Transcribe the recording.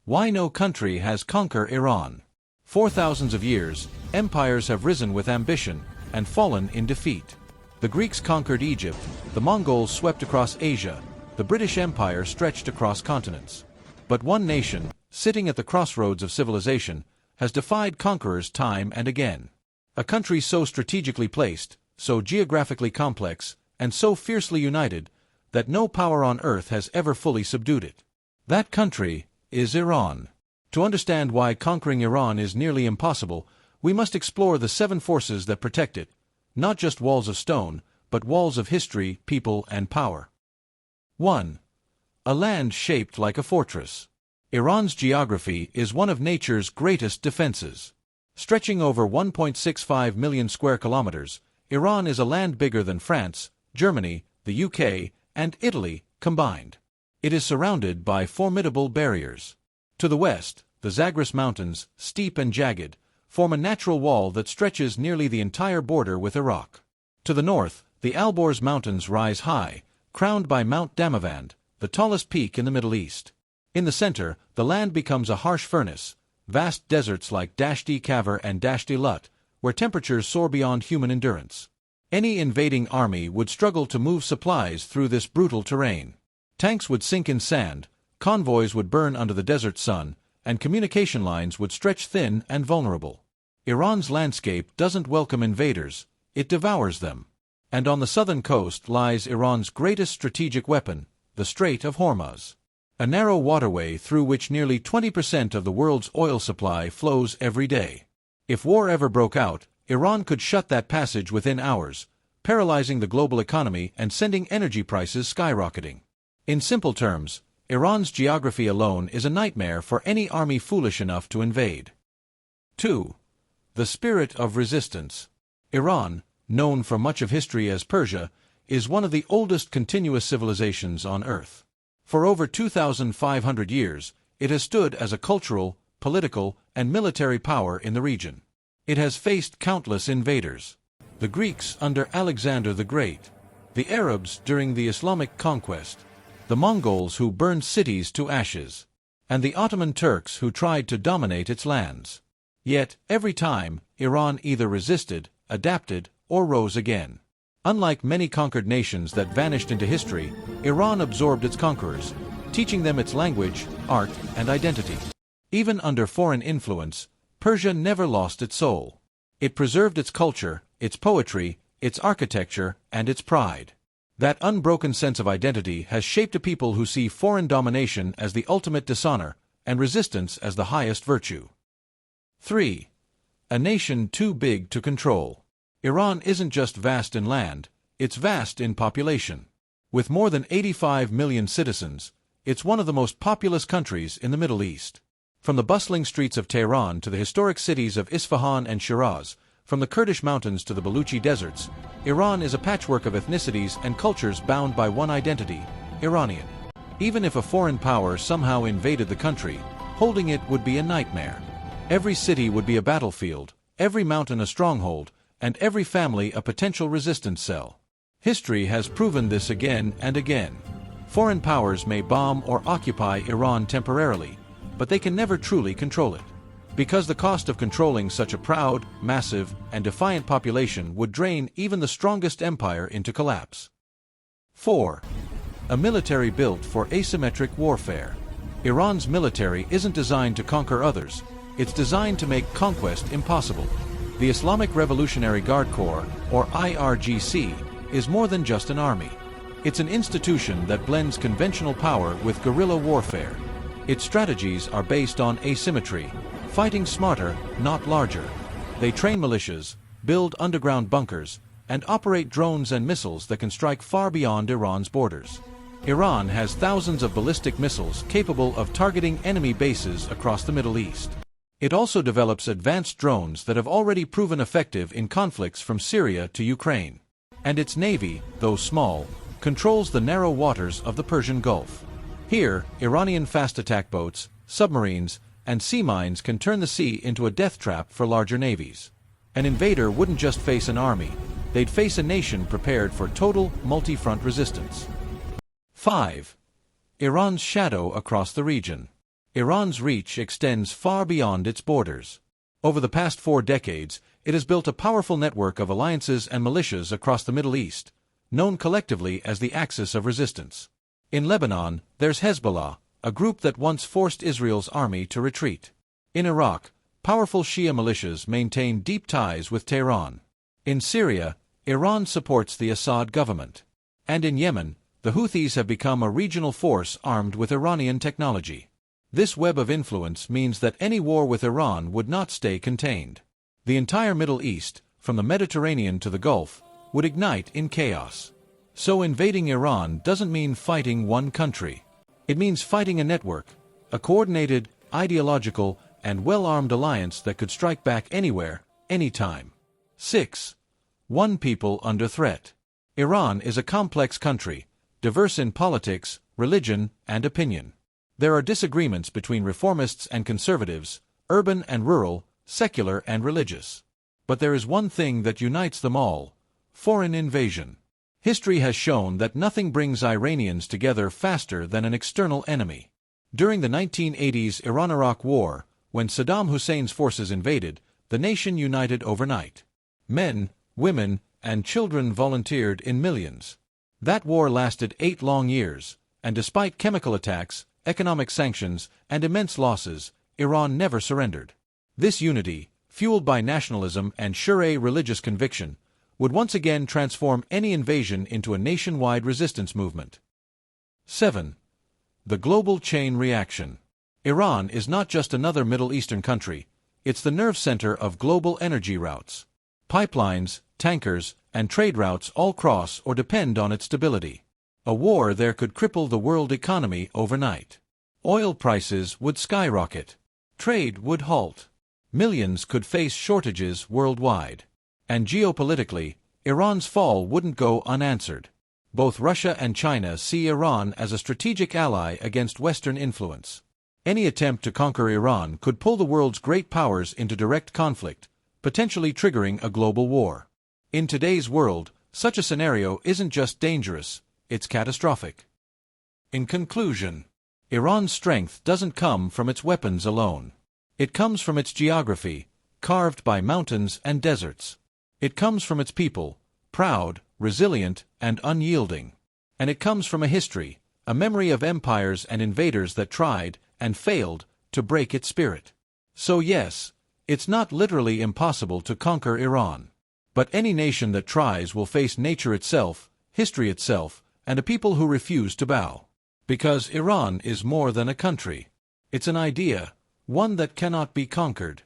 Why no country has conquered Iran? For thousands of years, empires have risen with ambition and fallen in defeat. The Greeks conquered Egypt, the Mongols swept across Asia, the British Empire stretched across continents. But one nation, sitting at the crossroads of civilization, has defied conquerors time and again. A country so strategically placed, so geographically complex, and so fiercely united, that no power on earth has ever fully subdued it. That country is Iran. To understand why conquering Iran is nearly impossible, we must explore the 7 forces that protect it, not just walls of stone, but walls of history, people, and power. 1. A land shaped like a fortress. Iran's geography is one of nature's greatest defenses. Stretching over 1.65 million square kilometers, Iran is a land bigger than France, Germany, the UK, and Italy combined. It is surrounded by formidable barriers. To the west, the Zagros Mountains, steep and jagged, form a natural wall that stretches nearly the entire border with Iraq. To the north, the Alborz Mountains rise high, crowned by Mount Damavand, the tallest peak in the Middle East. In the center, the land becomes a harsh furnace, vast deserts like Dasht-e Kavr and Dasht-e Lut, where temperatures soar beyond human endurance. Any invading army would struggle to move supplies through this brutal terrain. Tanks would sink in sand, convoys would burn under the desert sun, and communication lines would stretch thin and vulnerable. Iran's landscape doesn't welcome invaders, it devours them. And on the southern coast lies Iran's greatest strategic weapon, the Strait of Hormuz, a narrow waterway through which nearly 20% of the world's oil supply flows every day. If war ever broke out, Iran could shut that passage within hours, paralyzing the global economy and sending energy prices skyrocketing. In simple terms, Iran's geography alone is a nightmare for any army foolish enough to invade. 2. The spirit of resistance. Iran, known for much of history as Persia, is one of the oldest continuous civilizations on Earth. For over 2,500 years, it has stood as a cultural, political, and military power in the region. It has faced countless invaders. The Greeks under Alexander the Great, the Arabs during the Islamic conquest, the Mongols who burned cities to ashes, and the Ottoman Turks who tried to dominate its lands. Yet, every time, Iran either resisted, adapted, or rose again. Unlike many conquered nations that vanished into history, Iran absorbed its conquerors, teaching them its language, art, and identity. Even under foreign influence, Persia never lost its soul. It preserved its culture, its poetry, its architecture, and its pride. That unbroken sense of identity has shaped a people who see foreign domination as the ultimate dishonor, and resistance as the highest virtue. 3. A nation too big to control. Iran isn't just vast in land, it's vast in population. With more than 85 million citizens, it's one of the most populous countries in the Middle East. From the bustling streets of Tehran to the historic cities of Isfahan and Shiraz, from the Kurdish mountains to the Baluchi deserts, Iran is a patchwork of ethnicities and cultures bound by one identity, Iranian. Even if a foreign power somehow invaded the country, holding it would be a nightmare. Every city would be a battlefield, every mountain a stronghold, and every family a potential resistance cell. History has proven this again and again. Foreign powers may bomb or occupy Iran temporarily, but they can never truly control it. Because the cost of controlling such a proud, massive, and defiant population would drain even the strongest empire into collapse. 4. A military built for asymmetric warfare. Iran's military isn't designed to conquer others, it's designed to make conquest impossible. The Islamic Revolutionary Guard Corps, or IRGC, is more than just an army. It's an institution that blends conventional power with guerrilla warfare. Its strategies are based on asymmetry, fighting smarter, not larger. They train militias, build underground bunkers, and operate drones and missiles that can strike far beyond Iran's borders. Iran has thousands of ballistic missiles capable of targeting enemy bases across the Middle East. It also develops advanced drones that have already proven effective in conflicts from Syria to Ukraine. And its navy, though small, controls the narrow waters of the Persian Gulf. Here, Iranian fast attack boats, submarines, and sea mines can turn the sea into a death trap for larger navies. An invader wouldn't just face an army, they'd face a nation prepared for total, multi-front resistance. 5. Iran's shadow across the region. Iran's reach extends far beyond its borders. Over the past 4 decades, it has built a powerful network of alliances and militias across the Middle East, known collectively as the Axis of Resistance. In Lebanon, there's Hezbollah, a group that once forced Israel's army to retreat. In Iraq, powerful Shia militias maintain deep ties with Tehran. In Syria, Iran supports the Assad government. And in Yemen, the Houthis have become a regional force armed with Iranian technology. This web of influence means that any war with Iran would not stay contained. The entire Middle East, from the Mediterranean to the Gulf, would ignite in chaos. So invading Iran doesn't mean fighting one country. It means fighting a network, a coordinated, ideological, and well-armed alliance that could strike back anywhere, anytime. 6. One people under threat. Iran is a complex country, diverse in politics, religion, and opinion. There are disagreements between reformists and conservatives, urban and rural, secular and religious. But there is one thing that unites them all: foreign invasion. History has shown that nothing brings Iranians together faster than an external enemy. During the 1980s Iran-Iraq War, when Saddam Hussein's forces invaded, the nation united overnight. Men, women, and children volunteered in millions. That war lasted 8 long years, and despite chemical attacks, economic sanctions, and immense losses, Iran never surrendered. This unity, fueled by nationalism and Shia religious conviction, would once again transform any invasion into a nationwide resistance movement. 7. The global chain reaction. Iran is not just another Middle Eastern country, it's the nerve center of global energy routes. Pipelines, tankers, and trade routes all cross or depend on its stability. A war there could cripple the world economy overnight. Oil prices would skyrocket. Trade would halt. Millions could face shortages worldwide. And geopolitically, Iran's fall wouldn't go unanswered. Both Russia and China see Iran as a strategic ally against Western influence. Any attempt to conquer Iran could pull the world's great powers into direct conflict, potentially triggering a global war. In today's world, such a scenario isn't just dangerous, it's catastrophic. In conclusion, Iran's strength doesn't come from its weapons alone. It comes from its geography, carved by mountains and deserts. It comes from its people, proud, resilient, and unyielding. And it comes from a history, a memory of empires and invaders that tried, and failed, to break its spirit. So yes, it's not literally impossible to conquer Iran. But any nation that tries will face nature itself, history itself, and a people who refuse to bow. Because Iran is more than a country. It's an idea, one that cannot be conquered.